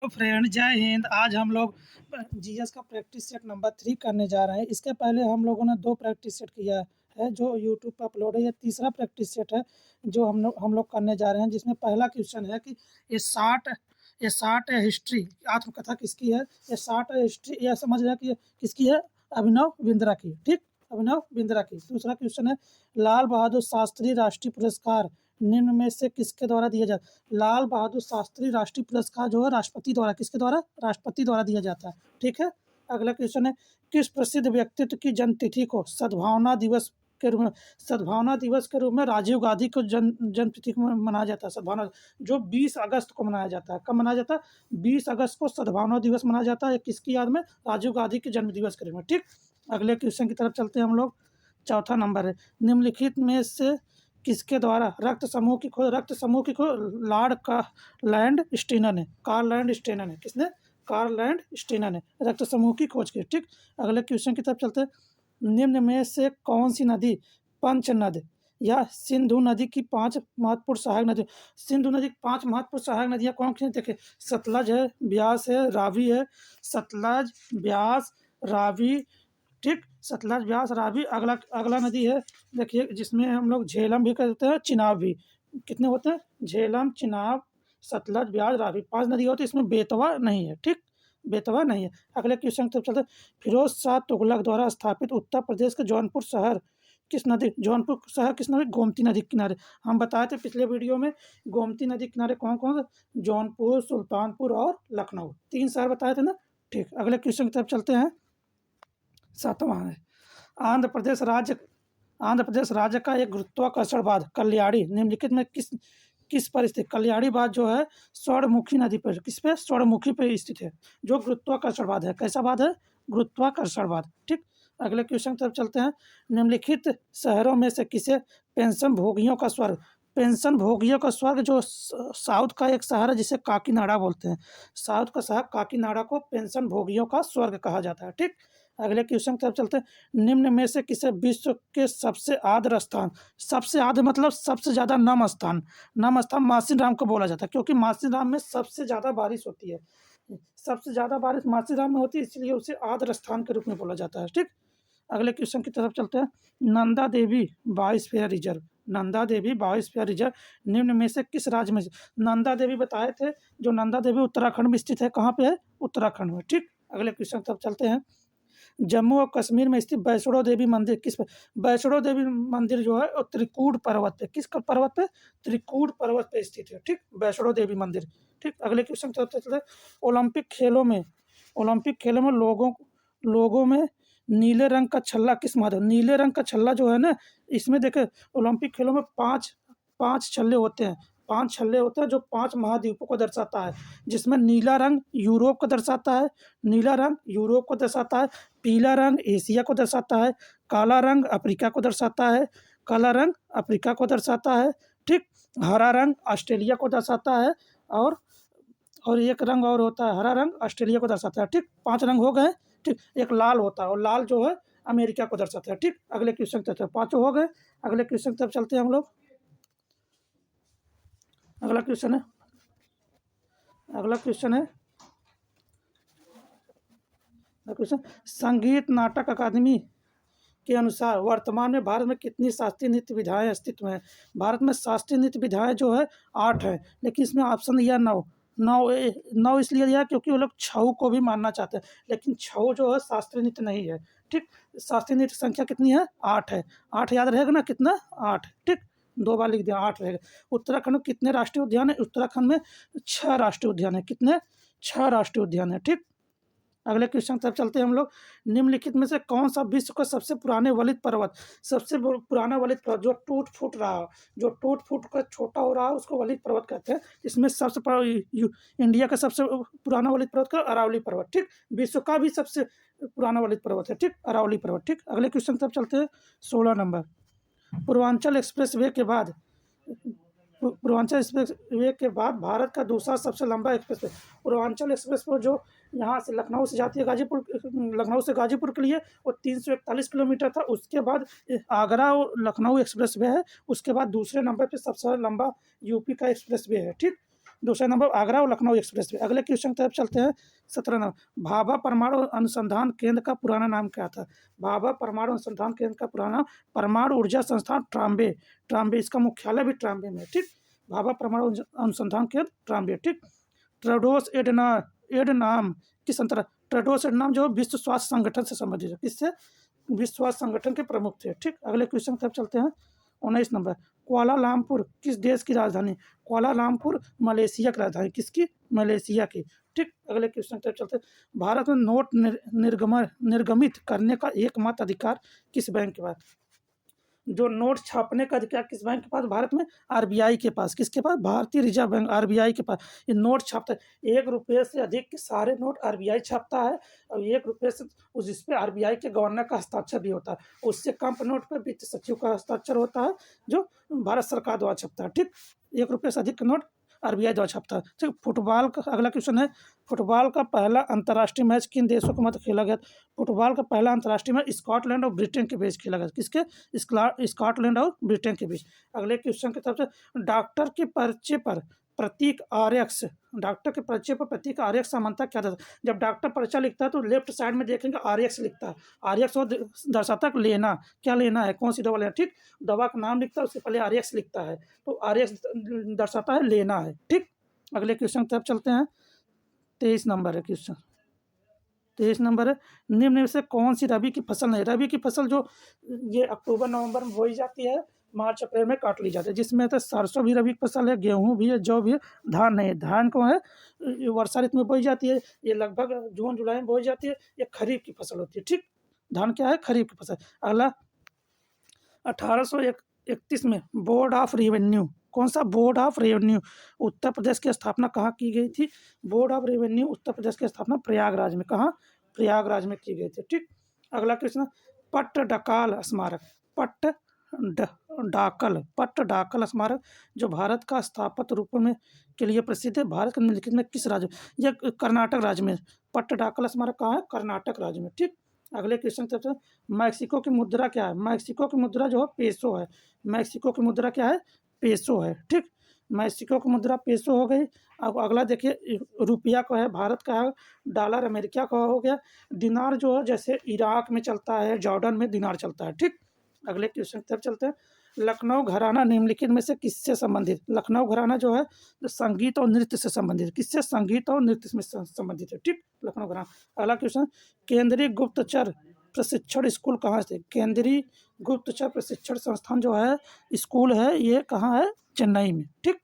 तो फ्रेंड जय हिंद। आज हम लोग जीएस का प्रैक्टिस सेट नंबर 3 करने जा रहे हैं। इसके पहले हम लोगों ने 2 प्रैक्टिस सेट किया है जो यूट्यूब पर अपलोड है। ये तीसरा प्रैक्टिस सेट है जो हम लोग करने जा रहे हैं, जिसमें पहला क्वेश्चन है कि ये 60 है हिस्ट्री आत्मकथा किसकी है। ये 60 है हिस्ट्री, यह समझ रहे हैं कि ये किसकी है, अभिनव बिंद्रा की। ठीक, अभिनव बिंद्रा की। दूसरा क्वेश्चन है लाल बहादुर शास्त्री राष्ट्रीय पुरस्कार निम्न में से किसके द्वारा दिया जाता है। लाल बहादुर शास्त्री राष्ट्रीय पुरस्कार जो है राष्ट्रपति द्वारा, किसके द्वारा, राष्ट्रपति द्वारा दिया जाता है। ठीक है। अगला क्वेश्चन है किस प्रसिद्ध व्यक्तित्व की जन्मतिथि को सद्भावना दिवस के रूप में, सद्भावना दिवस के रूप में राजीव गांधी को जन्मतिथि को मनाया जाता है। सद्भावना जो 20 अगस्त को मनाया जाता है। कब मनाया जाता है? 20 अगस्त को सद्भावना दिवस मनाया जाता है। किसकी याद में? राजीव गांधी के जन्म दिवस के रूप में। ठीक, अगले क्वेश्चन की तरफ चलते हैं हम लोग। चौथा नंबर है निम्नलिखित में से किसके द्वारा रक्त समूह की खोज लॉर्ड का लैंड स्टीनर ने, कार्ल लैंड स्टीनर ने, किसने? कार्ल लैंड स्टीनर ने रक्त समूह की खोज की। ठीक, अगले क्वेश्चन की तरफ चलते हैं। निम्न में से कौन सी नदी पंचनद या सिंधु नदी की 5 महत्वपूर्ण सहायक नदी, सिंधु नदी की 5 महत्वपूर्ण सहायक नदियां कौन सी? देखिए सतलज है, ब्यास है, रावी है। सतलज, ब्यास, रावी। ठीक, सतलज, ब्यास, रावी। अगला अगला नदी है देखिए जिसमें हम लोग झेलम भी कहते हैं, चिनाब भी। कितने होते हैं? झेलम, चिनाब, सतलज, ब्यास, रावी। 5 नदी होती है, इसमें बेतवा नहीं है। ठीक, बेतवा नहीं है। अगले क्वेश्चन की तरफ चलते हैं। फिरोज शाह तुगलक द्वारा स्थापित उत्तर प्रदेश के जौनपुर शहर किस नदी, जौनपुर शहर किस नदी? गोमती नदी के किनारे। हम बताए थे पिछले वीडियो में गोमती नदी के किनारे कौन कौन से? जौनपुर, सुल्तानपुर और लखनऊ, 3 शहर बताए थे ना। ठीक, अगले क्वेश्चन की तरफ चलते हैं। 7वां है आंध्र प्रदेश राज्य का एक गुरुत्वाकर्षण बांध कल्याणी निम्नलिखित में किस किस पर स्थित? कल्याणी बांध जो है स्वर्णमुखी नदी पर, किस पे? स्वर्णमुखी पे स्थित है, जो गुरुत्वाकर्षण बांध है। कैसा बांध है? गुरुत्वाकर्षण बांध। ठीक, अगले क्वेश्चन की तरफ चलते हैं। निम्नलिखित शहरों में से किसे पेंशन भोगियों का स्वर्ग, पेंशन भोगियों का स्वर्ग जो साउथ का एक शहर है जिसे काकीनाडा बोलते हैं, साउथ का शहर काकीनाडा को पेंशन भोगियों का स्वर्ग कहा जाता है। ठीक, अगले क्वेश्चन की तरफ चलते हैं। निम्न में से किसे विश्व के सबसे आर्द्र स्थान, सबसे आर्द्र मतलब सबसे ज़्यादा नम स्थान मासिन राम को बोला जाता है, क्योंकि मासिन राम में सबसे ज़्यादा बारिश होती है। सबसे ज़्यादा बारिश मासिन राम में होती है, इसलिए उसे आर्द्र स्थान के रूप में बोला जाता है। ठीक, अगले क्वेश्चन की तरफ चलते हैं। Nanda Devi biosphere reserve, Nanda Devi biosphere reserve निम्न में से किस राज्य में? नंदा देवी बताए थे, जो नंदा देवी उत्तराखंड में स्थित है। कहाँ पे है? उत्तराखंड में। ठीक, अगले क्वेश्चन की तरफ चलते हैं। जम्मू और कश्मीर में स्थित वैष्णो देवी मंदिर किस पर? वैष्णो देवी मंदिर जो है वो त्रिकूट पर्वत पे, किस पर्वत पे? त्रिकूट पर्वत पे स्थित है। ठीक, वैष्णो देवी मंदिर। ठीक, अगले क्वेश्चन चलते हैं। ओलंपिक खेलों में लोगों में नीले रंग का छल्ला किस माध्यम? नीले रंग का छल्ला जो है ना, इसमें देखे ओलंपिक खेलों में 5 छल्ले होते हैं। 5 छल्ले होते हैं जो 5 महाद्वीपों को दर्शाता है, जिसमें नीला रंग यूरोप को दर्शाता है, नीला रंग यूरोप को दर्शाता है, पीला रंग एशिया को दर्शाता है, काला रंग अफ्रीका को दर्शाता है, काला रंग अफ्रीका को दर्शाता है। ठीक, हरा रंग ऑस्ट्रेलिया को दर्शाता है, और एक रंग और होता है, हरा रंग ऑस्ट्रेलिया को दर्शाता है। ठीक, 5 रंग हो गए। ठीक, एक लाल होता है और लाल जो है अमेरिका को दर्शाता है। ठीक, अगले क्वेश्चन की तरफ, 5 हो गए। अगले क्वेश्चन की तरफ चलते हैं हम लोग। अगला क्वेश्चन है क्वेश्चन संगीत नाटक अकादमी के अनुसार वर्तमान में भारत में कितनी शास्त्रीय नृत्य विधाएं अस्तित्व में है? भारत में शास्त्रीय नृत्य विधाएं जो है 8 है, लेकिन इसमें ऑप्शन दिया 9। 9 इसलिए दिया क्योंकि वो लोग छऊ को भी मानना चाहते हैं, लेकिन छऊ जो है शास्त्रीय नृत्य नहीं है। ठीक, शास्त्रीय नृत्य संख्या कितनी है? 8 है। 8 याद रहेगा ना, कितना? 8। ठीक, 2 बार लिख दिया, 8 रहेगा। उत्तराखंड में कितने राष्ट्रीय उद्यान है? उत्तराखंड में 6 राष्ट्रीय उद्यान है। कितने? 6 राष्ट्रीय उद्यान है। ठीक, अगले क्वेश्चन की तरफ चलते हैं हम लोग। निम्नलिखित में से कौन सा विश्व का सबसे पुराने वलित पर्वत, सबसे पुराना वलित पर्वत जो टूट फूट रहा हो, जो टूट फूट कर छोटा हो रहा है, उसको वलित पर्वत कहते हैं। इसमें सबसे इंडिया का सबसे पुराना वलित पर्वत का अरावली पर्वत। ठीक, विश्व का भी सबसे पुराना वलित पर्वत है। ठीक, अरावली पर्वत। ठीक, अगले क्वेश्चन की तरफ चलते हैं। 16 नंबर। पूर्वांचल एक्सप्रेस वे के बाद भारत का दूसरा सबसे लंबा express way, Purvanchal express way जो यहाँ से लखनऊ से जाती है गाजीपुर, लखनऊ से गाजीपुर के लिए वो 341 किलोमीटर था। उसके बाद आगरा और लखनऊ एक्सप्रेस वे है। उसके बाद दूसरे नंबर पे सबसे लंबा यूपी का एक्सप्रेस वे है। ठीक, दूसरा नंबर आगरा और लखनऊ एक्सप्रेस वे। अगले क्वेश्चन की तरफ चलते हैं। 17 नंबर भाभा परमाणु अनुसंधान केंद्र का पुराना नाम क्या था? भाभा परमाणु अनुसंधान केंद्र का पुराना परमाणु ऊर्जा संस्थान ट्राम्बे। ट्राम्बे इसका मुख्यालय भी ट्राम्बे में, ठीक। भाभा परमाणु अनुसंधान केंद्र ट्राम्बे, ठीक। टेड्रोस एडनाम किस अंतर टेड्रोस एडनाम जो विश्व स्वास्थ्य संगठन से संबंधित है। किससे? विश्व स्वास्थ्य संगठन के प्रमुख थे, ठीक। अगले क्वेश्चन की तरफ चलते हैं। 19 नंबर कुआलालंपुर किस देश की राजधानी? कुआलालंपुर मलेशिया की राजधानी। किसकी? मलेशिया की, ठीक। अगले क्वेश्चन की तरफ चलते हैं। भारत में नोट निर्गमित करने का एकमात्र अधिकार किस बैंक के पास? जो नोट छापने का अधिकार किस बैंक के पास? भारत में आरबीआई के पास। किसके पास? भारतीय रिजर्व बैंक, आरबीआई के पास। ये नोट छापता है। 1 रुपये से अधिक के सारे नोट आरबीआई छापता है और 1 रुपये से जिस पे आरबीआई के गवर्नर का हस्ताक्षर भी होता है। उससे कम नोट पर वित्त सचिव का हस्ताक्षर होता है जो भारत सरकार द्वारा छपता है, ठीक। 1 रुपये से अधिक का नोट आरबीआई द्वारा छपता है, ठीक। फुटबॉल का अगला क्वेश्चन है। फुटबॉल का पहला अंतर्राष्ट्रीय मैच किन देशों के मध्य खेला गया? फुटबॉल का पहला अंतर्राष्ट्रीय मैच स्कॉटलैंड और ब्रिटेन के बीच खेला गया। किसके? स्कॉटलैंड और ब्रिटेन के बीच। अगले क्वेश्चन की तरफ से डॉक्टर के पर्चे पर प्रतीक आरएक्स, डॉक्टर के पर्चे पर प्रतीक आरएक्स समानता क्या था? जब डॉक्टर पर्चा लिखता है तो लेफ्ट साइड में देखेंगे आरएक्स लिखता है। आरएक्स वो दर्शाता है लेना, क्या लेना है, कौन सी दवा लेना, ठीक। दवा का नाम लिखता है उससे पहले आरएक्स लिखता है, तो आरएक्स दर्शाता है लेना है, ठीक। अगले क्वेश्चन की तरफ चलते हैं। 23 नंबर है क्वेश्चन। 23 नंबर है निम्न में से कौन सी रबी की फसल नहीं? रबी की फसल जो ये अक्टूबर नवंबर में बोई जाती है, मार्च अप्रैल में काट ली जाती है, जिसमें तो सरसों भी रबी की फसल है, गेहूं भी है, जौ भी है, धान नहीं है। धान को है ये वर्षा ऋतु में बोई जाती है, ये लगभग जून जुलाई में बोई जाती है, ये खरीफ की फसल होती है, ठीक। धान क्या है? खरीफ की फसल। अगला 1831 में बोर्ड ऑफ रेवेन्यू, कौन सा? Board of revenue Uttar Pradesh की स्थापना कहाँ की गई थी? Board of revenue Uttar Pradesh की स्थापना प्रयागराज में, कहाँ? प्रयागराज में की गई थी, ठीक। अगला क्वेश्चन पट्टडकल स्मारक, पट्टडाकल स्मारक जो भारत का स्थापत्य रूप में के लिए प्रसिद्ध है, भारत के निम्नलिखित में किस राज्य? यह कर्नाटक राज्य में। पट्टडाकल स्मारक कहाँ है? कर्नाटक राज्य में, ठीक। अगले क्वेश्चन की तरफ से मैक्सिको की मुद्रा क्या है? मैक्सिको की मुद्रा जो है पेसो है। मैक्सिको की मुद्रा क्या है? पेसो है, ठीक। मैक्सिको की मुद्रा पेसो हो गई। अब अगला देखिए रुपया का है, भारत का है। डॉलर अमेरिका का हो गया। दिनार जो है जैसे इराक में चलता है, जॉर्डन में दिनार चलता है, ठीक। अगले क्वेश्चन की तरफ चलते हैं। लखनऊ घराना निम्नलिखित में से किससे संबंधित? लखनऊ घराना जो है संगीत और नृत्य से संबंधित। किससे? संगीत और नृत्य में संबंधित है, ठीक। लखनऊ घराना। अगला क्वेश्चन केंद्रीय गुप्तचर प्रशिक्षण स्कूल कहाँ से? केंद्रीय गुप्तचर प्रशिक्षण संस्थान जो है स्कूल है ये कहाँ है? चेन्नई में, ठीक।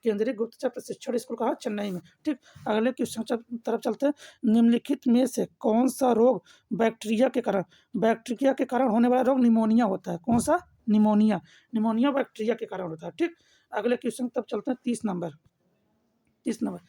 केंद्रीय गुप्तचर प्रशिक्षण स्कूल कहाँ? चेन्नई में, ठीक। अगले क्वेश्चन तरफ चलते हैं। निम्नलिखित में से कौन सा रोग बैक्टीरिया के कारण होने वाला रोग निमोनिया होता है? कौन सा? निमोनिया बैक्टीरिया के कारण होता है, ठीक। अगले क्वेश्चन तब चलते हैं। 30 नंबर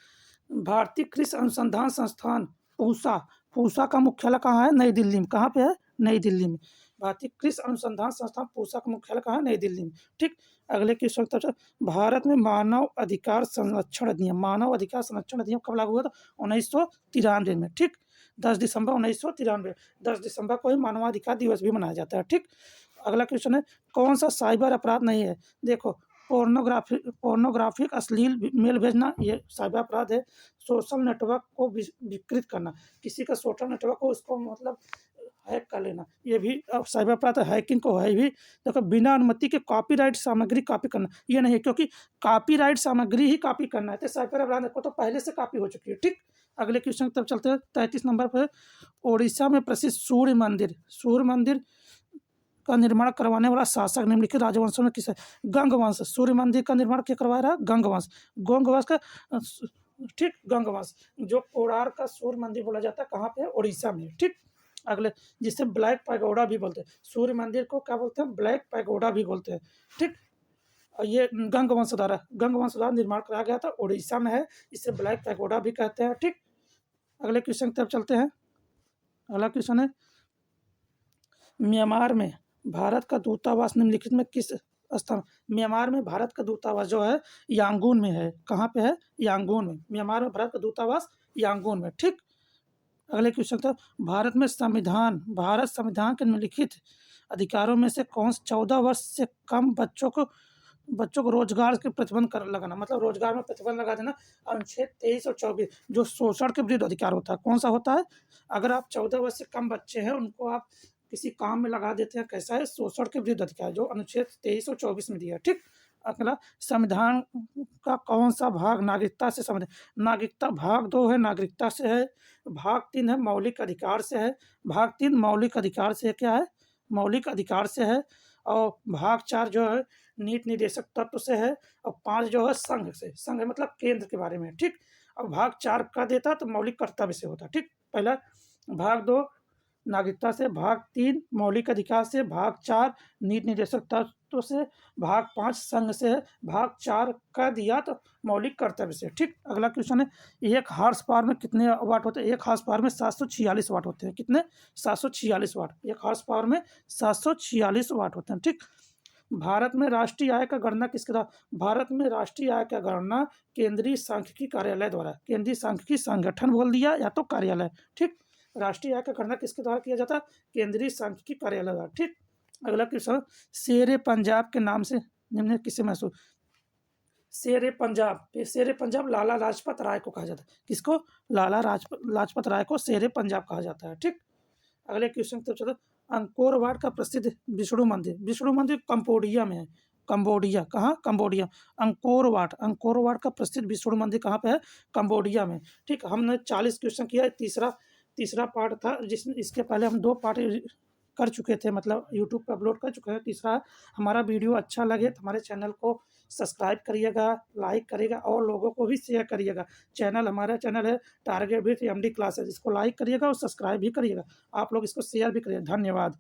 भारतीय कृषि अनुसंधान संस्थान पूसा का मुख्यालय कहाँ है? नई दिल्ली में। कहाँ पे है? नई दिल्ली में। भारतीय कृषि अनुसंधान संस्थान पूसा का मुख्यालय कहाँ है? नई दिल्ली में, ठीक। अगले क्वेश्चन तब भारत में मानव अधिकार संरक्षण अधिनियम कब लागू हुआ था? 1993 में, ठीक। 10 दिसंबर 1993। 10 दिसंबर को ही मानवाधिकार दिवस भी मनाया जाता है, ठीक। अगला क्वेश्चन है कौन सा साइबर अपराध नहीं है? देखो पोर्नोग्राफिक अश्लील मेल भेजना ये साइबर अपराध है। सोशल नेटवर्क को विकृत करना, किसी का सोशल नेटवर्क को उसको मतलब हैक कर लेना, ये भी साइबर अपराध है। हैकिंग को है भी। देखो बिना अनुमति के कॉपीराइट सामग्री कॉपी करना ये नहीं है, क्योंकि कॉपीराइट सामग्री ही कॉपी करना है तो साइबर अपराध को तो पहले से कॉपी हो चुकी है, ठीक। अगले क्वेश्चन की तरफ चलते हैं। 33 नंबर पर ओडिशा में प्रसिद्ध सूर्य मंदिर का निर्माण करवाने वाला शासक निम्नलिखित राजवंशों में किस है? गंगवंश। सूर्य मंदिर का निर्माण क्या करवा रहा है? गंगवंश का, ठीक। गंगवंश जो कोणार्क का सूर्य मंदिर बोला जाता है कहाँ पे? उड़ीसा में, ठीक। अगले जिसे ब्लैक पैगोडा भी बोलते हैं। सूर्य मंदिर को क्या बोलते हैं? ब्लैक पैगोडा भी बोलते हैं, ठीक। ये गंगवंश द्वारा निर्माण कराया गया था, उड़ीसा में है, इसे ब्लैक पैगोडा भी कहते हैं, ठीक। अगले क्वेश्चन की तरफ चलते हैं। अगला क्वेश्चन है म्यांमार में भारत का दूतावास निम्नलिखित में किस स्थान? म्यांमार में भारत का दूतावास जो है यांगून में है। कहाँ पे है? यांगून में। म्यांमार में भारत का दूतावास यांगून में, ठीक। अगले क्वेश्चन था भारत संविधान के निम्नलिखित अधिकारों में से कौन 14 वर्ष से कम बच्चों को बच्चों को रोजगार के प्रतिबंध कर लगाना, मतलब रोजगार में प्रतिबंध लगा देना। अनुच्छेद 23 और 24 जो शोषण के विरुद्ध अधिकार होता है, कौन सा होता है? अगर आप 14 वर्ष से कम बच्चे हैं, उनको आप किसी काम में लगा देते हैं, कैसा है? शोषण के विरुद्ध अधिकार, जो अनुच्छेद 23 और 24 में दिया है, ठीक। अगला, संविधान का कौन सा भाग नागरिकता से संबंधित? नागरिकता भाग 2 है नागरिकता से है, भाग 3 है मौलिक अधिकार से है, भाग 3 मौलिक अधिकार से क्या है? मौलिक अधिकार से है, और भाग 4 जो है नीति निर्देशक तत्व से है, और 5 जो है संघ से, संघ मतलब केंद्र के बारे में, ठीक। और भाग 4 का देता तो मौलिक कर्तव्य से होता, ठीक। पहला भाग 2 नागरिकता से, भाग 3 मौलिक अधिकार से, भाग 4 नीति निर्देशक तत्व से, भाग 5 संघ से है, भाग 4 का दिया तो मौलिक कर्तव्य से, ठीक। अगला क्वेश्चन है, एक हॉर्स पावर में कितने वाट होते हैं? एक हॉर्स पावर में 746 वाट होते हैं। कितने? 746 वाट। एक हॉर्स पावर में 746 वाट होते हैं, ठीक। भारत में राष्ट्रीय आय का गणना किसके द्वारा? भारत में राष्ट्रीय आय का गणना केंद्रीय सांख्यिकी कार्यालय द्वारा, केंद्रीय सांख्यिकी संगठन बोल दिया या तो कार्यालय, ठीक। राष्ट्रीय आय का गणना किसके द्वारा किया जाता है? केंद्रीय सांख्यिकी कार्यालय द्वारा, ठीक। अगला क्वेश्चन, शेर पंजाब के नाम से निम्न किसे महसूस? शेर पंजाब, शेर पंजाब लाला लाजपत राय को कहा जाता है। किसको? लाला लाजपत राय को शेर पंजाब कहा जाता है, ठीक। अगले क्वेश्चन तो चलो, अंकोर वाट का प्रसिद्ध विष्णु मंदिर, विष्णु मंदिर कंबोडिया में है। कंबोडिया, कहाँ? कंबोडिया। अंकोर वाट का प्रसिद्ध विष्णु मंदिर कहाँ पे है? कंबोडिया में, ठीक। हमने 40 क्वेश्चन किया, तीसरा तीसरा पार्ट था, जिसमें इसके पहले हम 2 पार्ट कर चुके थे, मतलब यूट्यूब पे अपलोड कर चुके हैं। तीसरा, हमारा वीडियो अच्छा लगे तो हमारे चैनल को सब्सक्राइब करिएगा, लाइक करिएगा और लोगों को भी शेयर करिएगा। हमारा चैनल है टारगेट विथ एमडी क्लासेस, इसको लाइक करिएगा और सब्सक्राइब भी करिएगा। आप लोग इसको शेयर भी करिए। धन्यवाद।